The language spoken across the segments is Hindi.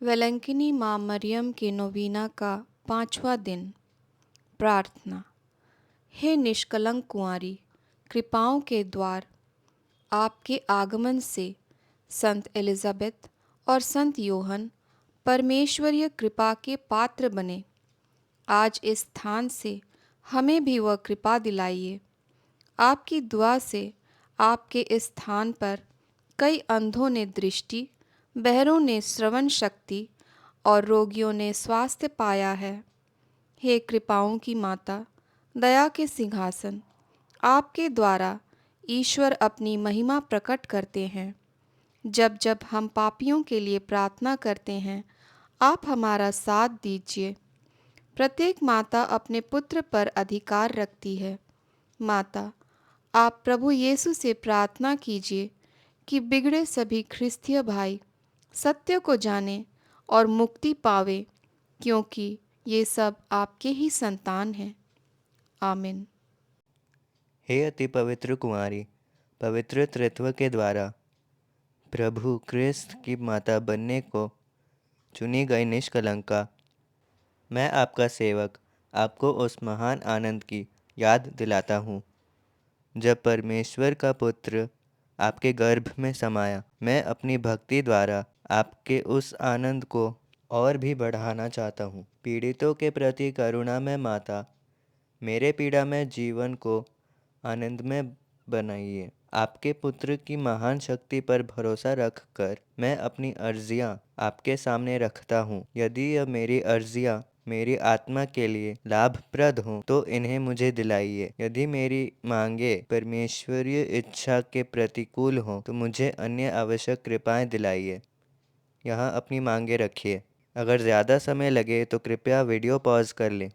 वेलंकिनी माँ मरियम के नोवीना का 5वां दिन। प्रार्थना। हे निष्कलंक कुंवारी, कृपाओं के द्वार, आपके आगमन से संत एलिजाबेथ और संत योहन परमेश्वरीय कृपा के पात्र बने। आज इस स्थान से हमें भी वह कृपा दिलाइए। आपकी दुआ से आपके इस स्थान पर कई अंधों ने दृष्टि, बहरों ने श्रवण शक्ति और रोगियों ने स्वास्थ्य पाया है। हे कृपाओं की माता, दया के सिंहासन, आपके द्वारा ईश्वर अपनी महिमा प्रकट करते हैं। जब जब हम पापियों के लिए प्रार्थना करते हैं, आप हमारा साथ दीजिए। प्रत्येक माता अपने पुत्र पर अधिकार रखती है। माता, आप प्रभु यीशु से प्रार्थना कीजिए कि बिगड़े सभी ख्रिस्तीय भाई सत्य को जाने और मुक्ति पावे, क्योंकि ये सब आपके ही संतान हैं। आमीन। हे अति पवित्र कुंवारी, पवित्र त्रित्व के द्वारा प्रभु क्रिस्त की माता बनने को चुनी गई निष्कलंका, मैं आपका सेवक आपको उस महान आनंद की याद दिलाता हूँ जब परमेश्वर का पुत्र आपके गर्भ में समाया। मैं अपनी भक्ति द्वारा आपके उस आनंद को और भी बढ़ाना चाहता हूँ। पीड़ितों के प्रति करुणा में माता, मेरे पीड़ा में जीवन को आनंदमय बनाइए। आपके पुत्र की महान शक्ति पर भरोसा रखकर मैं अपनी अर्जियां आपके सामने रखता हूँ। यदि यह मेरी अर्जियां मेरी आत्मा के लिए लाभप्रद हों तो इन्हें मुझे दिलाइए। यदि मेरी मांगे परमेश्वरीय इच्छा के प्रतिकूल हों तो मुझे अन्य आवश्यक कृपाएं दिलाइए। यहाँ अपनी मांगे रखिए। अगर ज़्यादा समय लगे तो कृपया वीडियो पॉज कर लें।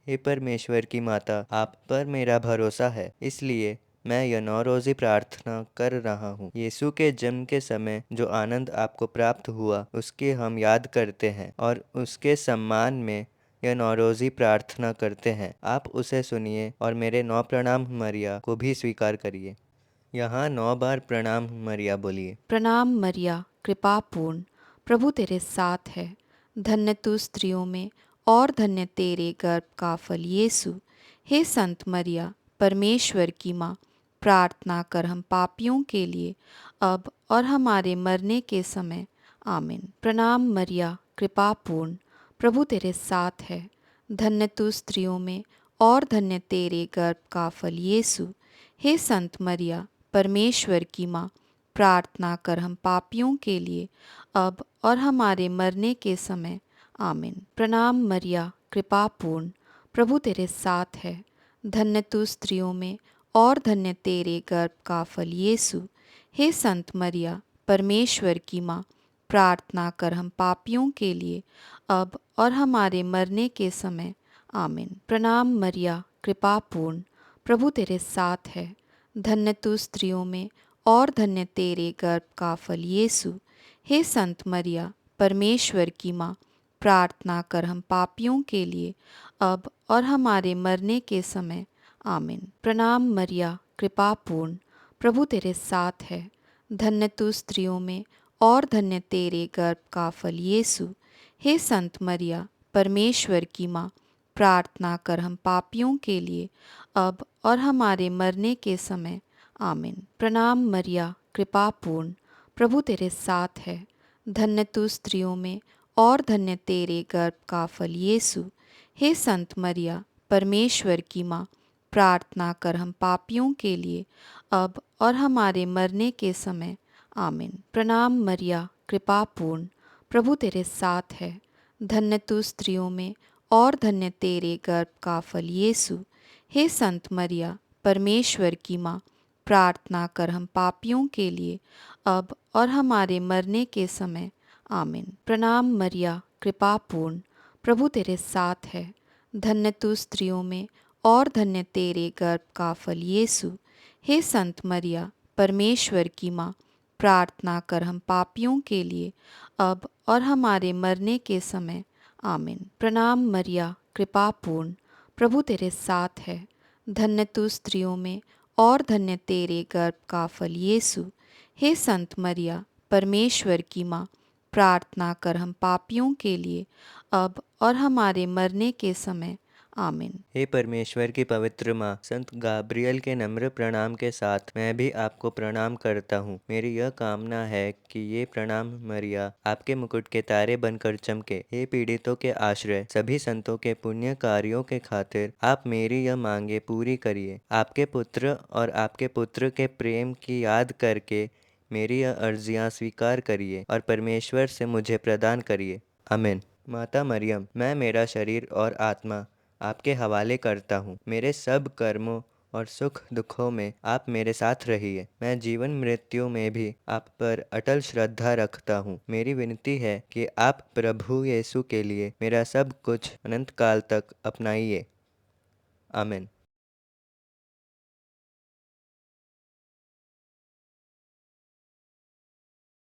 हे परमेश्वर की माता, आप पर मेरा भरोसा है, इसलिए मैं यह 9 रोज़ी प्रार्थना कर रहा हूँ। यीशु के जन्म के समय जो आनंद आपको प्राप्त हुआ उसकी हम याद करते हैं और उसके सम्मान में यह 9 रोज़ी प्रार्थना करते हैं। आप उसे सुनिए और मेरे 9 प्रणाम मरिया को भी स्वीकार करिए। यहाँ 9 बार प्रणाम मरिया बोलिए। प्रणाम मरिया, कृपा पूर्ण, प्रभु तेरे साथ है। धन्य तू स्त्रियों में और धन्य तेरे गर्भ का फल यीशु। हे संत मरिया, परमेश्वर की माँ, प्रार्थना कर हम पापियों के लिए अब और हमारे मरने के समय। आमीन। प्रणाम मरिया, कृपा पूर्ण, प्रभु तेरे साथ है। धन्य तू स्त्रियों में और धन्य तेरे गर्भ का फल यीशु। हे संत मरिया, परमेश्वर की माँ, प्रार्थना कर हम पापियों के लिए अब और हमारे मरने के समय। आमीन। प्रणाम मरिया, कृपा पूर्ण, प्रभु तेरे साथ है। धन्य तू स्त्रियों में और धन्य तेरे गर्भ का फल यीशु। हे संत मरिया, परमेश्वर की माँ, प्रार्थना कर हम पापियों के लिए अब और हमारे मरने के समय। आमीन। प्रणाम मरिया, कृपा पूर्ण, प्रभु तेरे साथ है। धन्य तू स्त्रियों में और धन्य तेरे गर्भ का फल यीशु। हे संत मरिया, परमेश्वर की माँ, प्रार्थना कर हम पापियों के लिए अब और हमारे मरने के समय। आमीन। प्रणाम मरिया, कृपा पूर्ण, प्रभु तेरे साथ है। धन्य तू स्त्रियों में और धन्य तेरे गर्भ का फल यीशु। हे संत मरिया, परमेश्वर की माँ, प्रार्थना कर हम पापियों के लिए अब और हमारे मरने के समय। आमीन। प्रणाम मरिया, कृपा पूर्ण, प्रभु तेरे साथ है। धन्य तू स्त्रियों में और धन्य तेरे गर्भ का फल यीशु। हे संत मरिया, परमेश्वर की माँ, प्रार्थना कर हम पापियों के लिए अब और हमारे मरने के समय। आमीन। प्रणाम मरिया, कृपा पूर्ण, प्रभु तेरे साथ है। धन्य तू स्त्रियों में और धन्य तेरे गर्भ का फल यीशु। हे संत मरिया, परमेश्वर की माँ, प्रार्थना कर हम पापियों के लिए अब और हमारे मरने के समय। आमीन। प्रणाम मरिया, कृपा पूर्ण, प्रभु तेरे साथ है। धन्य तू स्त्रियों में और धन्य तेरे गर्भ का फल यीशु। हे संत मरिया, परमेश्वर की माँ, प्रार्थना कर हम पापियों के लिए अब और हमारे मरने के समय। आमीन। प्रणाम मरिया, कृपा पूर्ण, प्रभु तेरे साथ है। धन्य तू स्त्रियों में और धन्य तेरे गर्भ का फल यीशु। हे संत मरिया, परमेश्वर की माँ, प्रार्थना कर हम पापियों के लिए अब और हमारे मरने के समय। आमीन। हे परमेश्वर की पवित्र माँ, संत गाब्रियल के नम्र प्रणाम के साथ मैं भी आपको प्रणाम करता हूँ। मेरी यह कामना है कि ये प्रणाम मरिया आपके मुकुट के तारे बनकर चमके। हे पीड़ितों के आश्रय, सभी संतों के पुण्य कार्यों के खातिर आप मेरी यह मांगे पूरी करिए। आपके पुत्र और आपके पुत्र के प्रेम की याद करके मेरी यह अर्जियाँ स्वीकार करिए और परमेश्वर से मुझे प्रदान करिए। आमीन। माता मरियम, मैं मेरा शरीर और आत्मा आपके हवाले करता हूँ। मेरे सब कर्मों और सुख दुखों में आप मेरे साथ रहिए। मैं जीवन मृत्यु में भी आप पर अटल श्रद्धा रखता हूँ। मेरी विनती है कि आप प्रभु यीशु के लिए मेरा सब कुछ अनंत काल तक अपनाइए। आमीन।